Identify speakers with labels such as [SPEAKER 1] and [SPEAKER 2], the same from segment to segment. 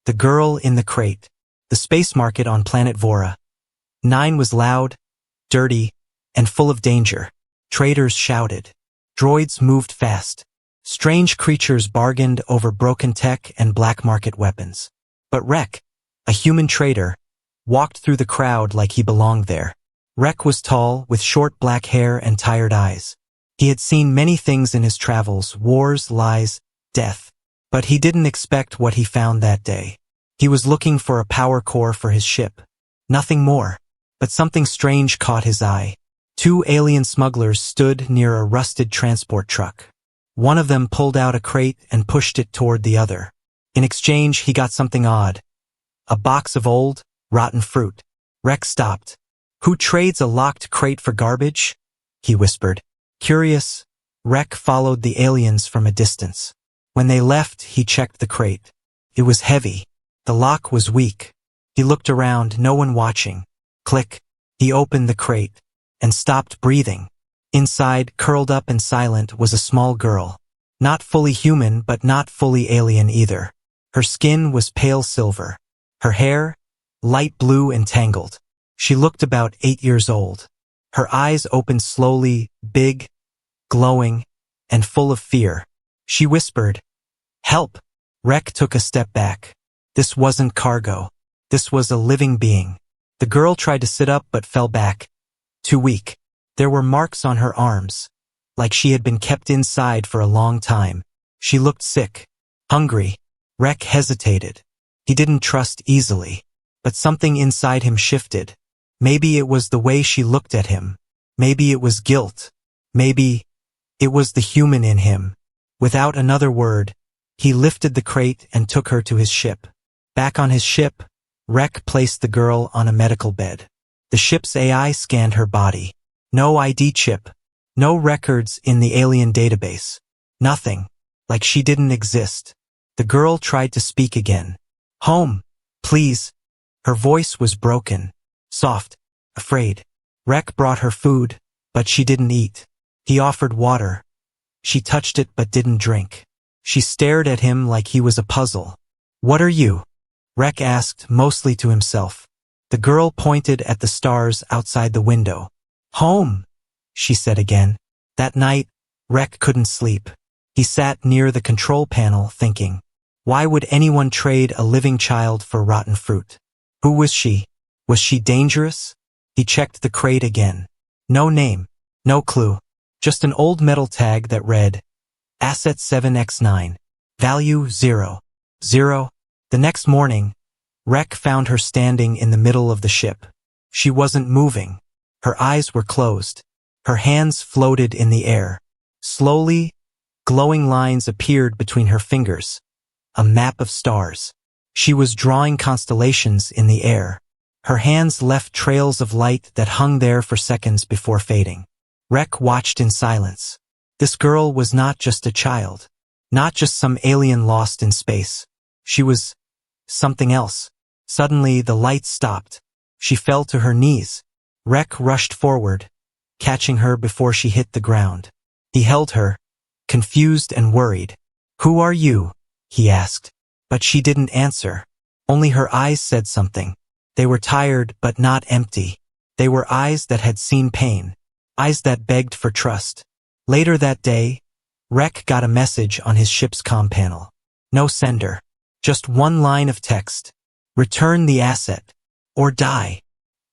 [SPEAKER 1] The Girl in the Crate. The space market on planet Vora. 9 was loud, dirty, and full of danger. Traders shouted. Droids moved fast. Strange creatures bargained over broken tech and black market weapons. But Rek, a human trader, walked through the crowd like he belonged there. Rek was tall, with short black hair and tired eyes. He had seen many things in his travels: wars, lies, death. But he didn't expect what he found that day. He was looking for a power core for his ship. Nothing more. But something strange caught his eye. 2 alien smugglers stood near a rusted transport truck. One of them pulled out a crate and pushed it toward the other. In exchange, he got something odd. A box of old, rotten fruit. Rek stopped. "Who trades a locked crate for garbage?" he whispered. Curious, Rek followed the aliens from a distance. When they left, he checked the crate. It was heavy. The lock was weak. He looked around, no one watching. Click. He opened the crate and stopped breathing. Inside, curled up and silent, was a small girl. Not fully human, but not fully alien either. Her skin was pale silver. Her hair, light blue and tangled. She looked about 8 years old. Her eyes opened slowly, big, glowing, and full of fear. She whispered, "Help!" Rek took a step back. This wasn't cargo. This was a living being. The girl tried to sit up but fell back. Too weak. There were marks on her arms, like she had been kept inside for a long time. She looked sick, hungry. Rek hesitated. He didn't trust easily. But something inside him shifted. Maybe it was the way she looked at him. Maybe it was guilt. Maybe it was the human in him. Without another word, he lifted the crate and took her to his ship. Back on his ship, Rek placed the girl on a medical bed. The ship's AI scanned her body. No ID chip. No records in the alien database. Nothing. Like she didn't exist. The girl tried to speak again. "Home, please." Her voice was broken, soft, afraid. Rek brought her food, but she didn't eat. He offered water. She touched it but didn't drink. She stared at him like he was a puzzle. "What are you?" Rek asked, mostly to himself. The girl pointed at the stars outside the window. "Home," she said again. That night, Rek couldn't sleep. He sat near the control panel thinking, why would anyone trade a living child for rotten fruit? Who was she? Was she dangerous? He checked the crate again. No name, no clue. Just an old metal tag that read, Asset 7x9, Value 0. 0. The next morning, Rek found her standing in the middle of the ship. She wasn't moving. Her eyes were closed. Her hands floated in the air. Slowly, glowing lines appeared between her fingers. A map of stars. She was drawing constellations in the air. Her hands left trails of light that hung there for seconds before fading. Rek watched in silence. This girl was not just a child. Not just some alien lost in space. She was something else. Suddenly, the light stopped. She fell to her knees. Rek rushed forward, catching her before she hit the ground. He held her, confused and worried. "Who are you?" he asked. But she didn't answer. Only her eyes said something. They were tired but not empty. They were eyes that had seen pain. Eyes that begged for trust. Later that day, Rek got a message on his ship's comm panel. No sender. Just one line of text. Return the asset. Or die.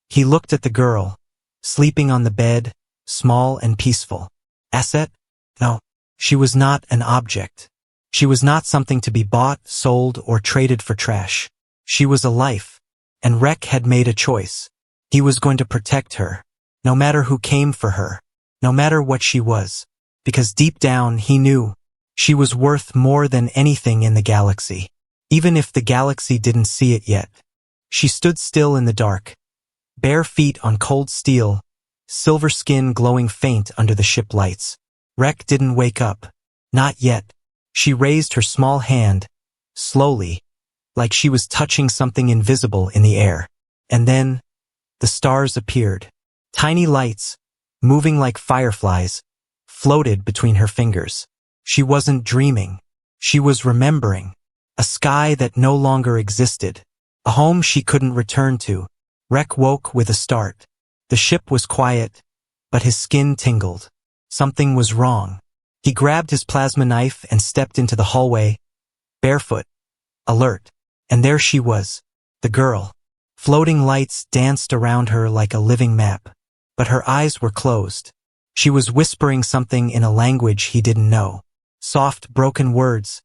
[SPEAKER 1] He looked at the girl, sleeping on the bed, small and peaceful. Asset? No. She was not an object. She was not something to be bought, sold, or traded for trash. She was a life. And Rek had made a choice. He was going to protect her. No matter who came for her. No matter what she was. Because deep down he knew she was worth more than anything in the galaxy. Even if the galaxy didn't see it yet. She stood still in the dark. Bare feet on cold steel, silver skin glowing faint under the ship lights. Rek didn't wake up. Not yet. She raised her small hand, slowly, like she was touching something invisible in the air. And then, the stars appeared. Tiny lights, moving like fireflies, floated between her fingers. She wasn't dreaming. She was remembering. A sky that no longer existed. A home she couldn't return to. Rek woke with a start. The ship was quiet, but his skin tingled. Something was wrong. He grabbed his plasma knife and stepped into the hallway, barefoot, alert. And there she was, the girl. Floating lights danced around her like a living map, but her eyes were closed. She was whispering something in a language he didn't know. Soft, broken words,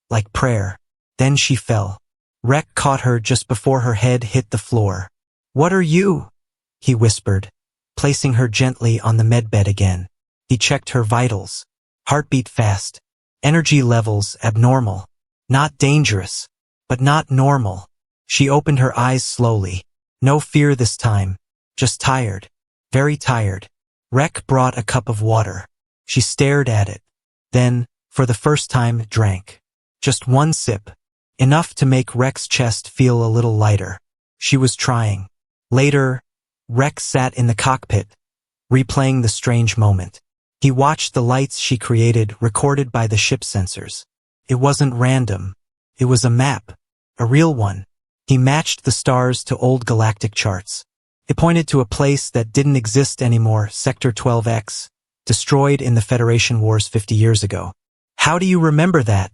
[SPEAKER 1] like prayer. Then she fell. Rek caught her just before her head hit the floor. "What are you?" he whispered, placing her gently on the medbed again. He checked her vitals. Heartbeat fast. Energy levels abnormal. Not dangerous, but not normal. She opened her eyes slowly. No fear this time. Just tired. Very tired. Rek brought a cup of water. She stared at it. Then, for the first time, drank. Just one sip. Enough to make Rek's chest feel a little lighter. She was trying. Later, Rek sat in the cockpit, replaying the strange moment. He watched the lights she created recorded by the ship sensors. It wasn't random. It was a map. A real one. He matched the stars to old galactic charts. It pointed to a place that didn't exist anymore, Sector 12X, destroyed in the Federation Wars 50 years ago. "How do you remember that?"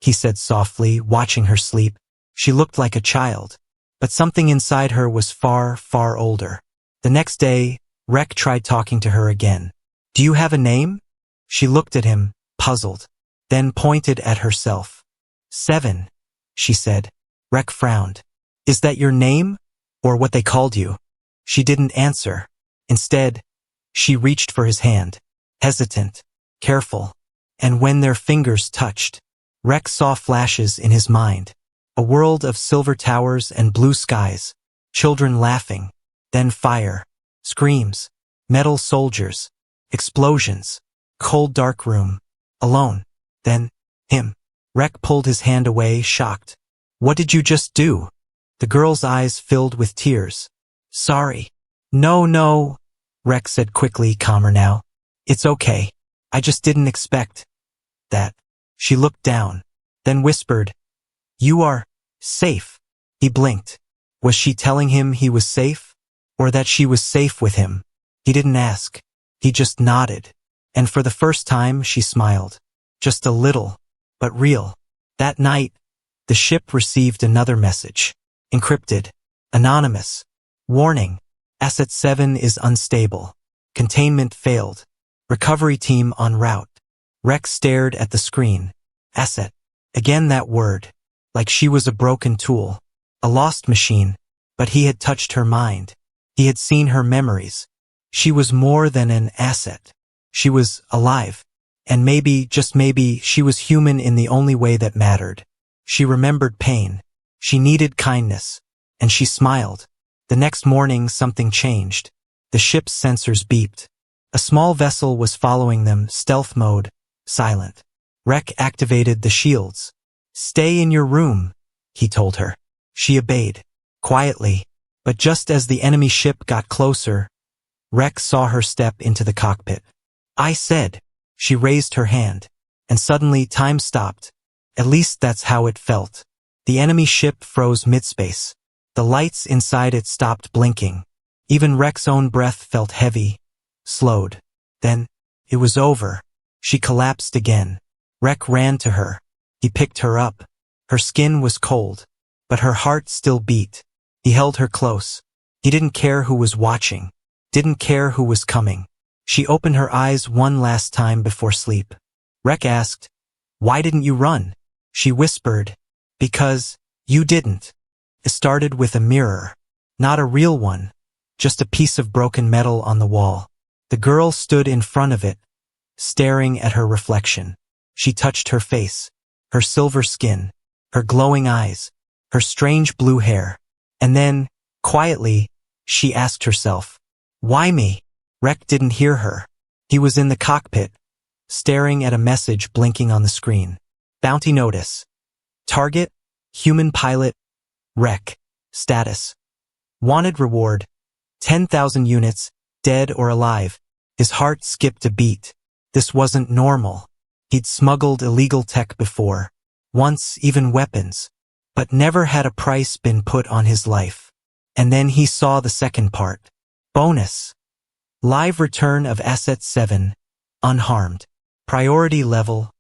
[SPEAKER 1] he said softly, watching her sleep. She looked like a child, but something inside her was far, far older. The next day, Rek tried talking to her again. "Do you have a name?" She looked at him, puzzled, then pointed at herself. "7, she said. Rek frowned. "Is that your name, or what they called you?" She didn't answer. Instead, she reached for his hand, hesitant, careful, and when their fingers touched, Rek saw flashes in his mind. A world of silver towers and blue skies, children laughing, then fire, screams, metal soldiers, explosions, cold dark room, alone, then him. Rek pulled his hand away, shocked. "What did you just do?" The girl's eyes filled with tears. "Sorry." No, Rek said quickly, calmer now. "It's okay. I just didn't expect that." She looked down, then whispered, "You are safe." He blinked. Was she telling him he was safe? Or that she was safe with him? He didn't ask. He just nodded. And for the first time, she smiled. Just a little, but real. That night, the ship received another message. Encrypted. Anonymous. Warning. Asset 7 is unstable. Containment failed. Recovery team en route. Rek stared at the screen. Asset. Again that word. Like she was a broken tool. A lost machine. But he had touched her mind. He had seen her memories. She was more than an asset. She was alive. And maybe, just maybe, she was human in the only way that mattered. She remembered pain. She needed kindness. And she smiled. The next morning, something changed. The ship's sensors beeped. A small vessel was following them, stealth mode, silent. Rek activated the shields. "Stay in your room," he told her. She obeyed, quietly. But just as the enemy ship got closer, Rek saw her step into the cockpit. "I said." She raised her hand. And suddenly time stopped. At least that's how it felt. The enemy ship froze mid-space. The lights inside it stopped blinking. Even Rek's own breath felt heavy, slowed. Then, it was over. She collapsed again. Rek ran to her. He picked her up. Her skin was cold, but her heart still beat. He held her close. He didn't care who was watching. Didn't care who was coming. She opened her eyes one last time before sleep. Rek asked, "Why didn't you run?" She whispered, "Because you didn't." It started with a mirror. Not a real one. Just a piece of broken metal on the wall. The girl stood in front of it, staring at her reflection. She touched her face, her silver skin, her glowing eyes, her strange blue hair. And then, quietly, she asked herself, "Why me?" Rek didn't hear her. He was in the cockpit, staring at a message blinking on the screen. Bounty notice. Target, human pilot, Rek. Status. Wanted reward, 10,000 units, dead or alive. His heart skipped a beat. This wasn't normal. He'd smuggled illegal tech before. once even weapons. But never had a price been put on his life. And then he saw the second part. Bonus. Live return of Asset 7, unharmed. Priority level,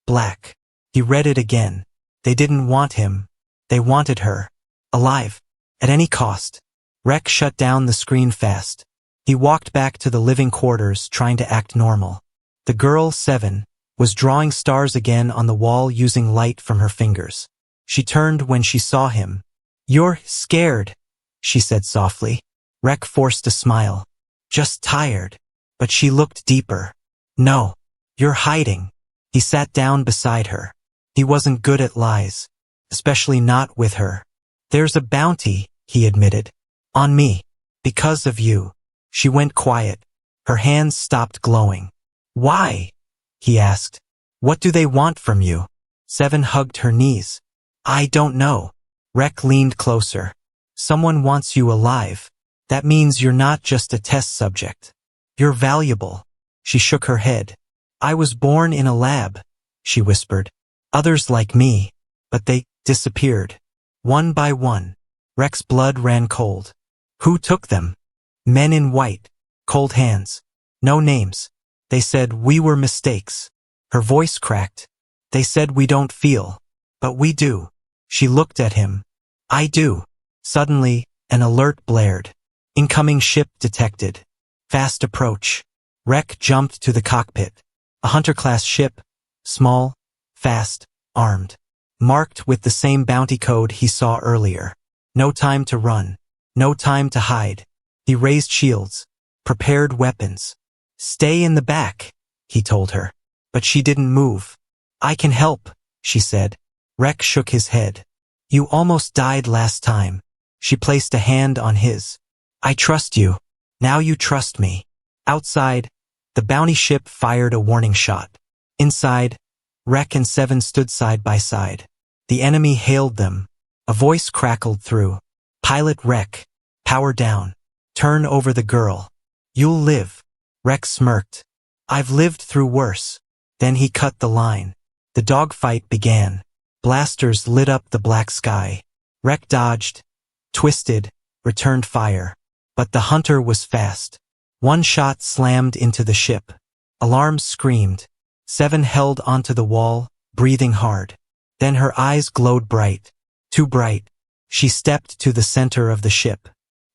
[SPEAKER 1] black. He read it again. They didn't want him. They wanted her. Alive. At any cost. Rek shut down the screen fast. He walked back to the living quarters trying to act normal. The girl, 7, was drawing stars again on the wall using light from her fingers. She turned when she saw him. "You're scared," she said softly. Rek forced a smile. "Just tired." But she looked deeper. "No. You're hiding." He sat down beside her. He wasn't good at lies. Especially not with her. "There's a bounty," he admitted. "On me. Because of you." She went quiet. Her hands stopped glowing. "Why?" he asked. "What do they want from you?" 7 hugged her knees. "I don't know." Rek leaned closer. "Someone wants you alive. That means you're not just a test subject. You're valuable." She shook her head. "I was born in a lab," she whispered. "Others like me. But they disappeared. One by one." Rek's blood ran cold. "Who took them?" "Men in white. Cold hands. No names. They said we were mistakes." Her voice cracked. "They said we don't feel. But we do." She looked at him. "I do." Suddenly, an alert blared. Incoming ship detected. Fast approach. Rek jumped to the cockpit. A Hunter-class ship. Small, fast, armed. Marked with the same bounty code he saw earlier. No time to run. No time to hide. He raised shields. Prepared weapons. "Stay in the back," he told her. But she didn't move. "I can help," she said. Rek shook his head. "You almost died last time." She placed a hand on his. "I trust you. Now you trust me." Outside, the bounty ship fired a warning shot. Inside, Rek and 7 stood side by side. The enemy hailed them. A voice crackled through. "Pilot Rek. Power down. Turn over the girl. You'll live." Rek smirked. "I've lived through worse." Then he cut the line. The dogfight began. Blasters lit up the black sky. Rek dodged, twisted, returned fire. But the hunter was fast. One shot slammed into the ship. Alarms screamed. 7 held onto the wall, breathing hard. Then her eyes glowed bright. Too bright. She stepped to the center of the ship.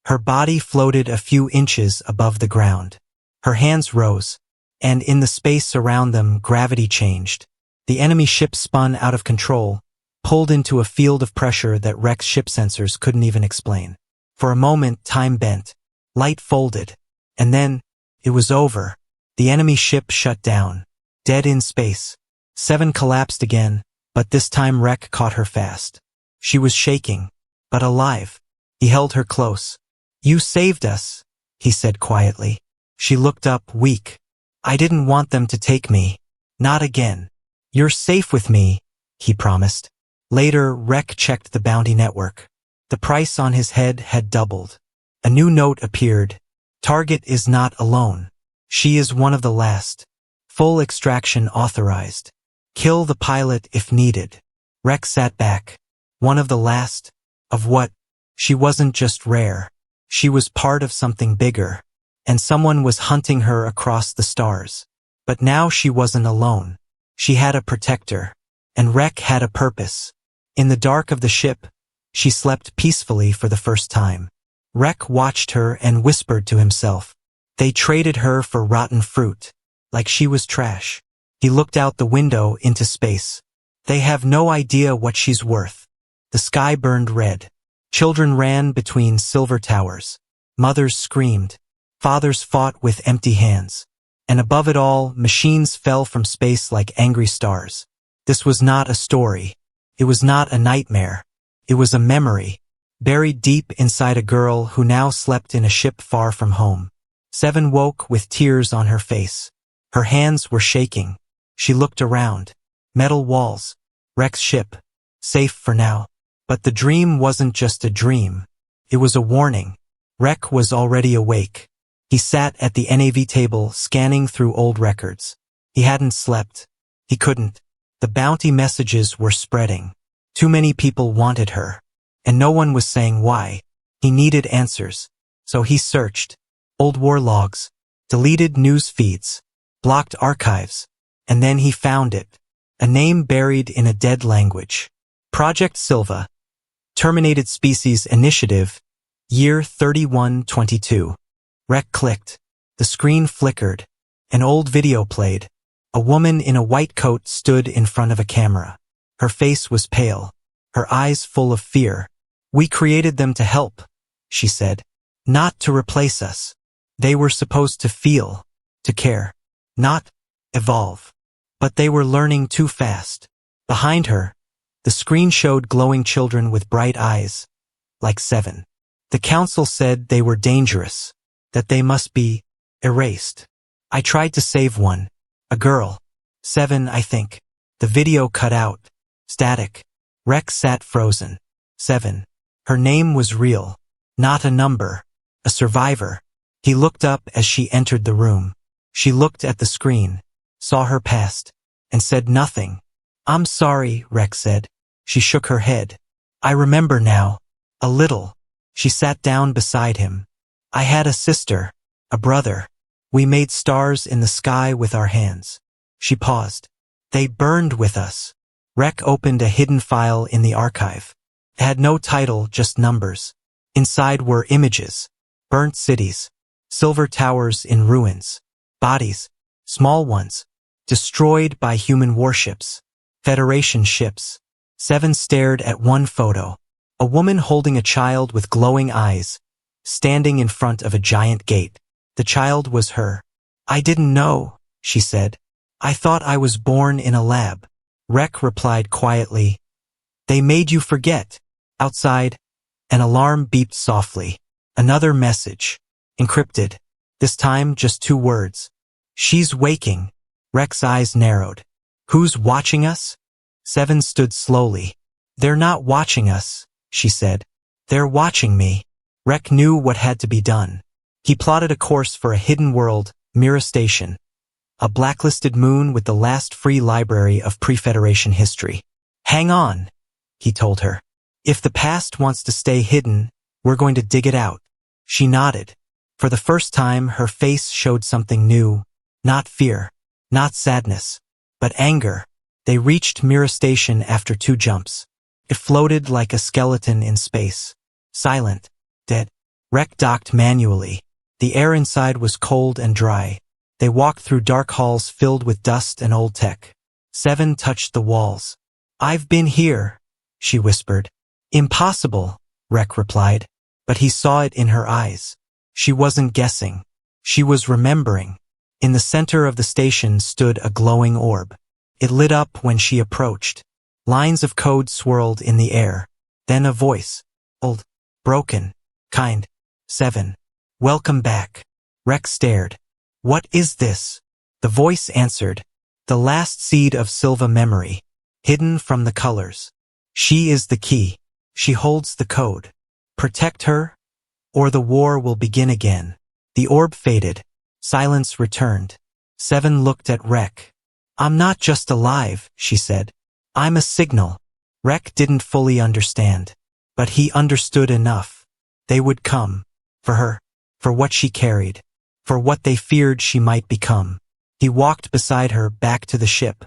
[SPEAKER 1] Her body floated a few inches above the ground. Her hands rose, and in the space around them gravity changed. The enemy ship spun out of control, pulled into a field of pressure that Rek's ship sensors couldn't even explain. For a moment, time bent. Light folded. And then, it was over. The enemy ship shut down. Dead in space. 7 collapsed again, but this time Rek caught her fast. She was shaking, but alive. He held her close. "You saved us," he said quietly. She looked up, weak. "I didn't want them to take me. Not again." "You're safe with me," he promised. Later, Rek checked the bounty network. The price on his head had doubled. A new note appeared. "Target is not alone. She is one of the last. Full extraction authorized. Kill the pilot if needed." Rek sat back. One of the last? Of what? She wasn't just rare. She was part of something bigger. And someone was hunting her across the stars. But now she wasn't alone. She had a protector. And Rek had a purpose. In the dark of the ship, she slept peacefully for the first time. Rek watched her and whispered to himself. They traded her for rotten fruit. Like she was trash. He looked out the window into space. They have no idea what she's worth. The sky burned red. Children ran between silver towers. Mothers screamed. Fathers fought with empty hands. And above it all, machines fell from space like angry stars. This was not a story. It was not a nightmare. It was a memory, buried deep inside a girl who now slept in a ship far from home. 7 woke with tears on her face. Her hands were shaking. She looked around. Metal walls. Rek's ship. Safe for now. But the dream wasn't just a dream. It was a warning. Rek was already awake. He sat at the NAV table scanning through old records. He hadn't slept. He couldn't. The bounty messages were spreading. Too many people wanted her. And no one was saying why. He needed answers. So he searched. Old war logs. Deleted news feeds. Blocked archives. And then he found it. A name buried in a dead language. Project Silva. Terminated Species Initiative. Year 3122. Rec clicked. The screen flickered. An old video played. A woman in a white coat stood in front of a camera. Her face was pale. Her eyes full of fear. "We created them to help," she said. "Not to replace us. They were supposed to feel, to care, not evolve. But they were learning too fast." Behind her, the screen showed glowing children with bright eyes, like 7. The council said they were dangerous, that they must be erased. I tried to save one. A girl. 7, I think. The video cut out. Static. Rex sat frozen. 7. Her name was real. Not a number. A survivor. He looked up as she entered the room. She looked at the screen, saw her past, and said nothing. "I'm sorry," Rex said. She shook her head. "I remember now. A little." She sat down beside him. "I had a sister, a brother. We made stars in the sky with our hands." She paused. "They burned with us." Rec opened a hidden file in the archive. It had no title, just numbers. Inside were images. Burnt cities. Silver towers in ruins. Bodies. Small ones. Destroyed by human warships. Federation ships. 7 stared at one photo. A woman holding a child with glowing eyes, standing in front of a giant gate. The child was her. "I didn't know," she said. "I thought I was born in a lab." Rec replied quietly. "They made you forget." Outside, an alarm beeped softly. Another message. Encrypted. This time just 2 words. "She's waking." Rec's eyes narrowed. "Who's watching us?" 7 stood slowly. "They're not watching us," she said. "They're watching me." Rec knew what had to be done. He plotted a course for a hidden world, Mira Station. A blacklisted moon with the last free library of pre-Federation history. "Hang on," he told her. "If the past wants to stay hidden, we're going to dig it out." She nodded. For the first time, her face showed something new. Not fear, not sadness, but anger. They reached Mira Station after 2 jumps. It floated like a skeleton in space. Silent. Dead. Rec docked manually. The air inside was cold and dry. They walked through dark halls filled with dust and old tech. 7 touched the walls. "I've been here," she whispered. "Impossible," Rec replied. But he saw it in her eyes. She wasn't guessing. She was remembering. In the center of the station stood a glowing orb. It lit up when she approached. Lines of code swirled in the air. Then a voice. Old. Broken. Kind. 7. "Welcome back." Rex stared. "What is this?" The voice answered. "The last seed of Silva memory. Hidden from the colors. She is the key. She holds the code. Protect her, or the war will begin again." The orb faded. Silence returned. 7 looked at Rec. "I'm not just alive," she said. "I'm a signal." Rec didn't fully understand. But he understood enough. They would come. For her. For what she carried. For what they feared she might become. He walked beside her back to the ship.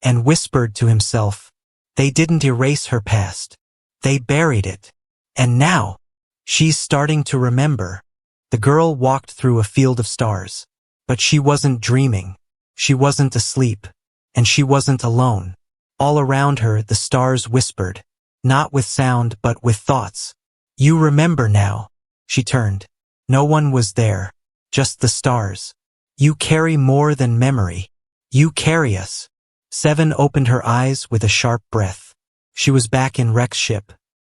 [SPEAKER 1] And whispered to himself. They didn't erase her past. They buried it. And now, she's starting to remember. The girl walked through a field of stars. But she wasn't dreaming. She wasn't asleep. And she wasn't alone. All around her the stars whispered. Not with sound but with thoughts. "You remember now." She turned. No one was there. Just the stars. "You carry more than memory. You carry us." 7 opened her eyes with a sharp breath. She was back in Rec's ship.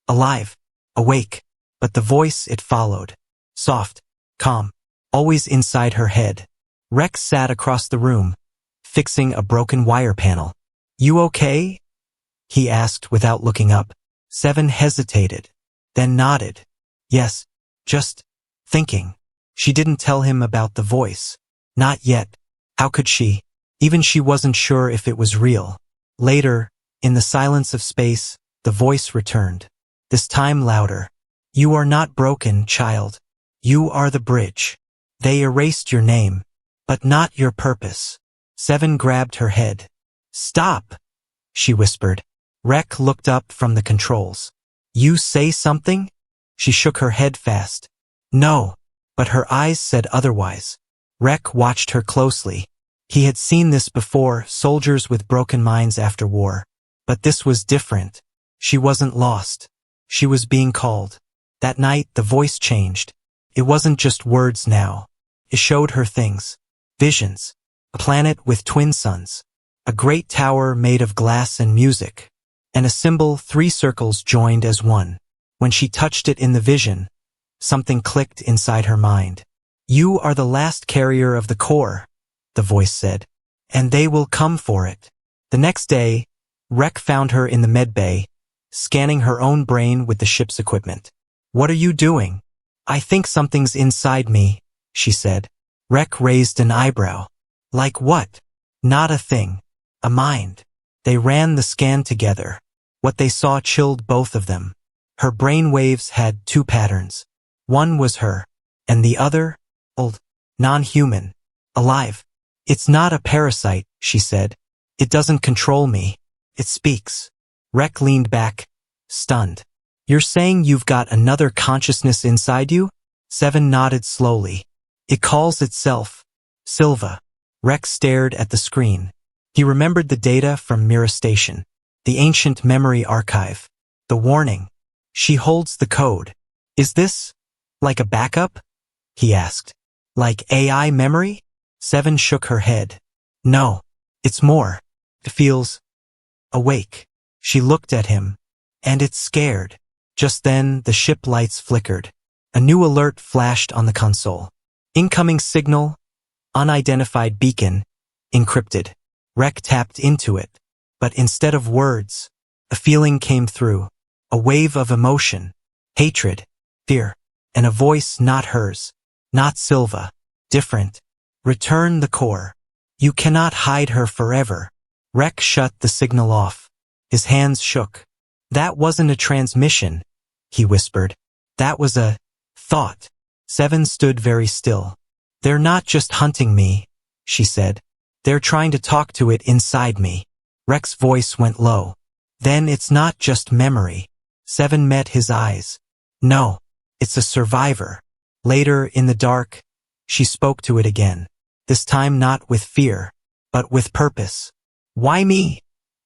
[SPEAKER 1] Alive. Awake. But the voice it followed. Soft. Calm. Always inside her head. Rex sat across the room, fixing a broken wire panel. "You okay?" he asked without looking up. 7 hesitated, then nodded. "Yes, just thinking." She didn't tell him about the voice. Not yet. How could she? Even she wasn't sure if it was real. Later, in the silence of space, the voice returned. This time louder. You are not broken, child. You are the bridge. They erased your name, but not your purpose. Seven grabbed her head. Stop, she whispered. Rek looked up from the controls. You say something? She shook her head fast. No, but her eyes said otherwise. Rek watched her closely. He had seen this before, soldiers with broken minds after war. But this was different. She wasn't lost. She was being called. That night, the voice changed. It wasn't just words now. It showed her things. Visions. A planet with twin suns. A great tower made of glass and music. And a symbol, 3 circles joined as one. When she touched it in the vision, something clicked inside her mind. You are the last carrier of the core, the voice said. And they will come for it. The next day, Rek found her in the medbay, scanning her own brain with the ship's equipment. What are you doing? I think something's inside me, she said. Rek raised an eyebrow. Like what? Not a thing. A mind. They ran the scan together. What they saw chilled both of them. Her brain waves had 2 patterns. One was her, and the other, old, non-human, alive. It's not a parasite, she said. It doesn't control me. It speaks. Rek leaned back, stunned. You're saying you've got another consciousness inside you? Seven nodded slowly. It calls itself Silva. Rek stared at the screen. He remembered the data from Mira Station, the ancient memory archive, the warning. She holds the code. Is this like a backup? He asked. Like AI memory? Seven shook her head. No, it's more. It feels awake. She looked at him, and it's scared. Just then, the ship lights flickered. A new alert flashed on the console. Incoming signal, unidentified beacon, encrypted. Rek tapped into it, but instead of words, a feeling came through. A wave of emotion, hatred, fear, and a voice not hers, not Silva, different. Return the core. You cannot hide her forever. Rek shut the signal off. His hands shook. That wasn't a transmission, he whispered. That was a thought. Seven stood very still. They're not just hunting me, she said. They're trying to talk to it inside me. Rek's voice went low. Then it's not just memory. Seven met his eyes. No, it's a survivor. Later, in the dark, she spoke to it again. This time not with fear, but with purpose. Why me?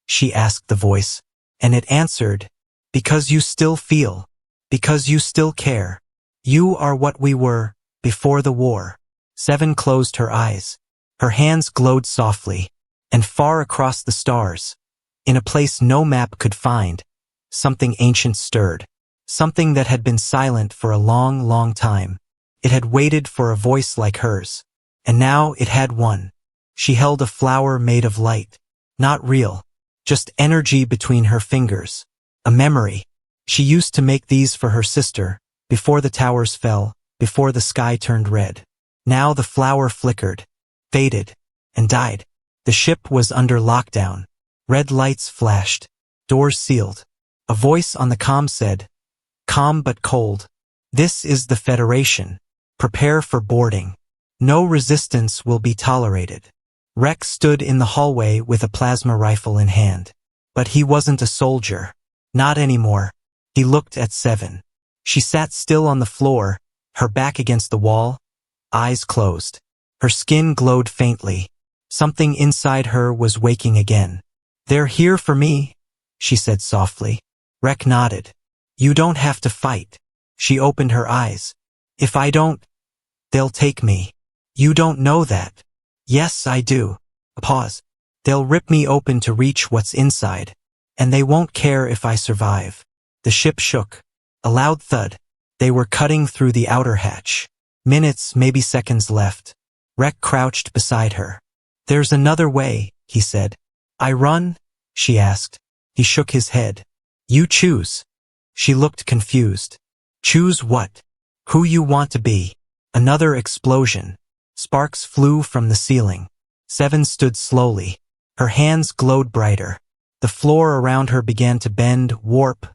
[SPEAKER 1] She asked the voice, and it answered, because you still feel, because you still care. You are what we were before the war. Seven closed her eyes. Her hands glowed softly, and far across the stars, in a place no map could find, something ancient stirred, something that had been silent for a long, long time. It had waited for a voice like hers, and now it had one. She held a flower made of light, not real, just energy between her fingers, a memory. She used to make these for her sister, before the towers fell, before the sky turned red. Now the flower flickered, faded, and died. The ship was under lockdown. Red lights flashed, doors sealed. A voice on the comm said, calm but cold. This is the Federation. Prepare for boarding. No resistance will be tolerated. Rek stood in the hallway with a plasma rifle in hand. But he wasn't a soldier. Not anymore. He looked at Seven. She sat still on the floor, her back against the wall, eyes closed. Her skin glowed faintly. Something inside her was waking again. They're here for me, she said softly. Rek nodded. You don't have to fight. She opened her eyes. If I don't, they'll take me. You don't know that. Yes, I do. A pause. They'll rip me open to reach what's inside. And they won't care if I survive. The ship shook. A loud thud. They were cutting through the outer hatch. Minutes, maybe seconds left. Rek crouched beside her. There's another way, he said. I run? She asked. He shook his head. You choose. She looked confused. Choose what? Who you want to be. Another explosion. Sparks flew from the ceiling. Seven stood slowly. Her hands glowed brighter. The floor around her began to bend, warp,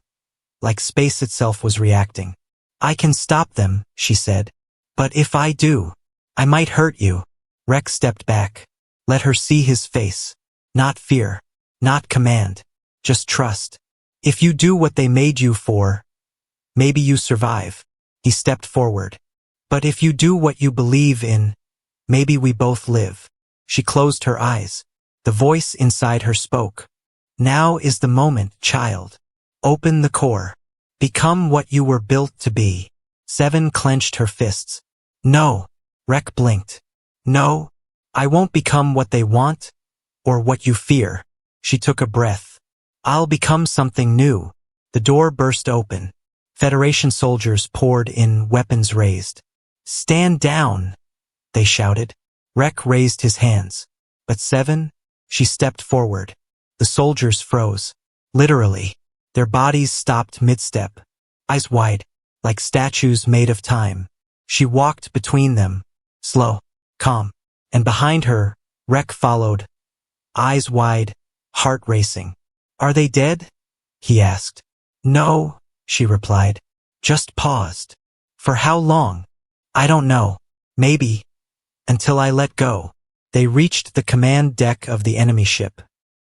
[SPEAKER 1] like space itself was reacting. I can stop them, she said. But if I do, I might hurt you. Rex stepped back. Let her see his face. Not fear. Not command. Just trust. If you do what they made you for, maybe you survive. He stepped forward. But if you do what you believe in, maybe we both live. She closed her eyes. The voice inside her spoke. Now is the moment, child. Open the core. Become what you were built to be. Seven clenched her fists. No. Rek blinked. No. I won't become what they want, or what you fear. She took a breath. I'll become something new. The door burst open. Federation soldiers poured in, weapons raised. Stand down, they shouted. Rek raised his hands. But Seven? She stepped forward. The soldiers froze. Literally. Their bodies stopped mid-step. Eyes wide, like statues made of time. She walked between them. Slow. Calm. And behind her, Rek followed. Eyes wide, heart racing. Are they dead? He asked. No, she replied. Just paused. For how long? I don't know. Maybe. Until I let go. They reached the command deck of the enemy ship.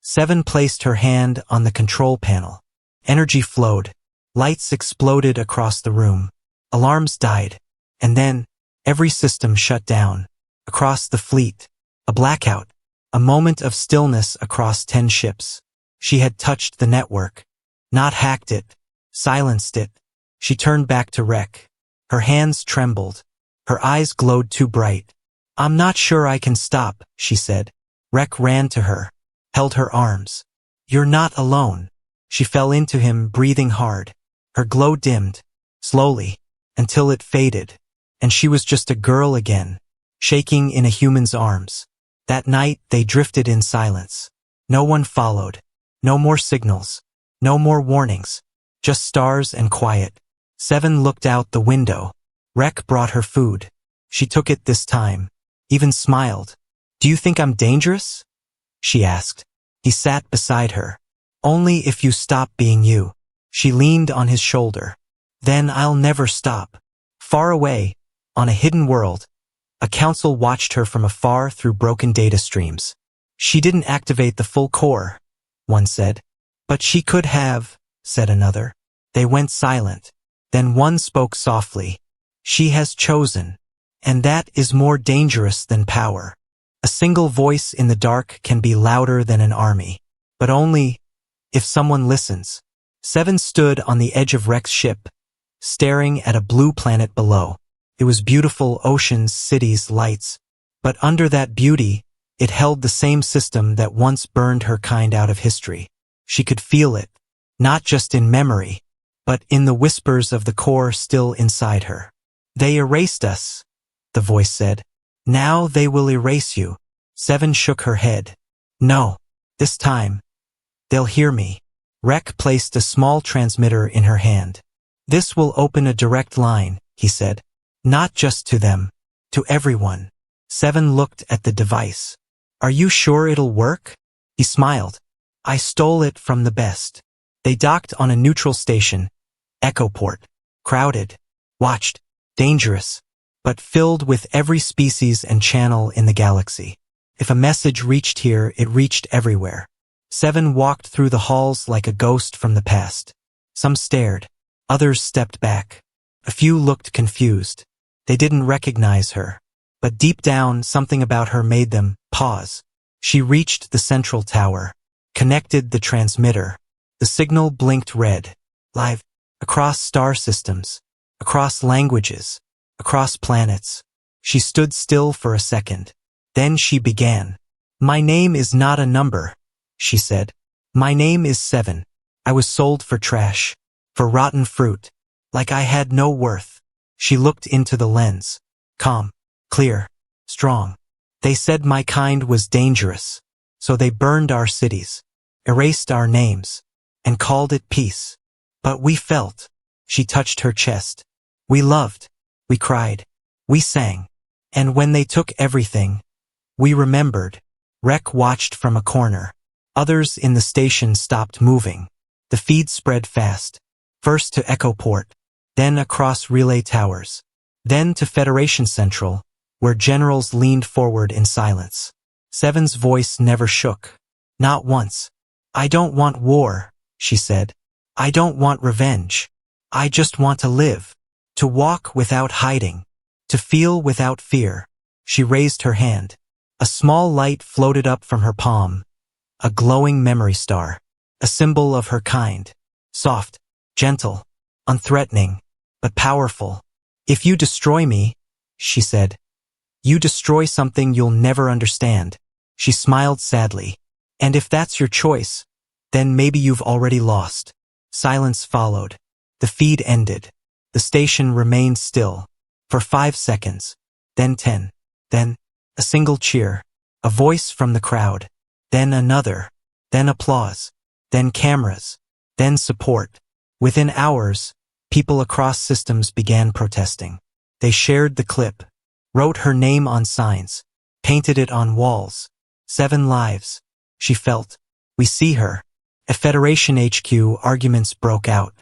[SPEAKER 1] Seven placed her hand on the control panel. Energy flowed. Lights exploded across the room. Alarms died. And then, every system shut down. Across the fleet. A blackout. A moment of stillness across 10 ships. She had touched the network. Not hacked it. Silenced it. She turned back to Rek. Her hands trembled. Her eyes glowed too bright. I'm not sure I can stop, she said. Rek ran to her. Held her arms. You're not alone. She fell into him, breathing hard. Her glow dimmed. Slowly. Until it faded. And she was just a girl again. Shaking in a human's arms. That night, they drifted in silence. No one followed. No more signals. No more warnings. Just stars and quiet. Seven looked out the window. Rek brought her food. She took it this time. Even smiled. Do you think I'm dangerous? She asked. He sat beside her. Only if you stop being you. She leaned on his shoulder. Then I'll never stop. Far away, on a hidden world, a council watched her from afar through broken data streams. She didn't activate the full core, one said. But she could have, said another. They went silent. Then one spoke softly. She has chosen. And that is more dangerous than power. A single voice in the dark can be louder than an army. But only if someone listens. Seven stood on the edge of Rek's ship, staring at a blue planet below. It was beautiful, oceans, cities, lights. But under that beauty, it held the same system that once burned her kind out of history. She could feel it, not just in memory, but in the whispers of the core still inside her. They erased us, the voice said. Now they will erase you. Seven shook her head. No, this time. They'll hear me. Rek placed a small transmitter in her hand. This will open a direct line, he said. Not just to them, to everyone. Seven looked at the device. Are you sure it'll work? He smiled. I stole it from the best. They docked on a neutral station, Echo Port. Crowded, watched, dangerous, but filled with every species and channel in the galaxy. If a message reached here, it reached everywhere. Seven walked through the halls like a ghost from the past. Some stared. Others stepped back. A few looked confused. They didn't recognize her. But deep down, something about her made them pause. She reached the central tower. Connected the transmitter. The signal blinked red. Live. Across star systems. Across languages. Across planets. She stood still for a second. Then she began. My name is not a number, she said. My name is Seven. I was sold for trash. For rotten fruit. Like I had no worth. She looked into the lens. Calm. Clear. Strong. They said my kind was dangerous. So they burned our cities. Erased our names. And called it peace. But we felt. She touched her chest. We loved. We cried. We sang. And when they took everything, we remembered. Rek watched from a corner. Others in the station stopped moving. The feed spread fast. First to Echo Port, then across relay towers, then to Federation Central, where generals leaned forward in silence. Seven's voice never shook. Not once. "I don't want war," she said. "I don't want revenge. I just want to live. To walk without hiding. To feel without fear." She raised her hand. A small light floated up from her palm. A glowing memory star. A symbol of her kind. Soft, gentle, unthreatening, but powerful. "If you destroy me," she said, "you destroy something you'll never understand." She smiled sadly. "And if that's your choice, then maybe you've already lost." Silence followed. The feed ended. The station remained still. For 5 seconds. Then 10. Then a single cheer. A voice from the crowd. Then another. Then applause. Then cameras. Then support. Within hours, people across systems began protesting. They shared the clip, wrote her name on signs, painted it on walls. 7 lives. She felt. We see her. At Federation HQ, arguments broke out.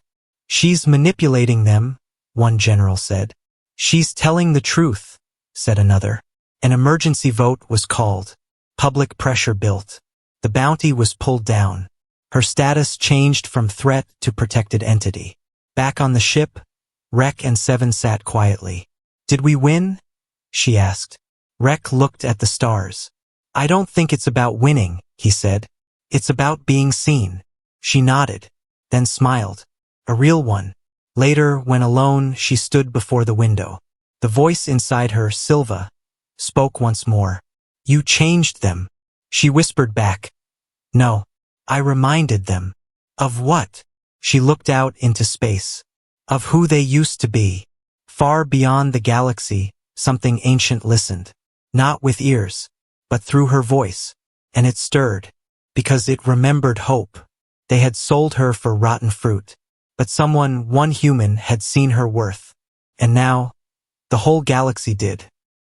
[SPEAKER 1] "She's manipulating them," one general said. "She's telling the truth," said another. An emergency vote was called. Public pressure built. The bounty was pulled down. Her status changed from threat to protected entity. Back on the ship, Rek and Seven sat quietly. "Did we win?" she asked. Rek looked at the stars. "I don't think it's about winning," he said. "It's about being seen." She nodded, then smiled. A real one. Later, when alone, she stood before the window. The voice inside her, Silva, spoke once more. "You changed them." She whispered back. "No, I reminded them." "Of what?" She looked out into space. "Of who they used to be." Far beyond the galaxy, something ancient listened. Not with ears, but through her voice. And it stirred. Because it remembered hope. They had sold her for rotten fruit. But someone, one human, had seen her worth. And now, the whole galaxy did.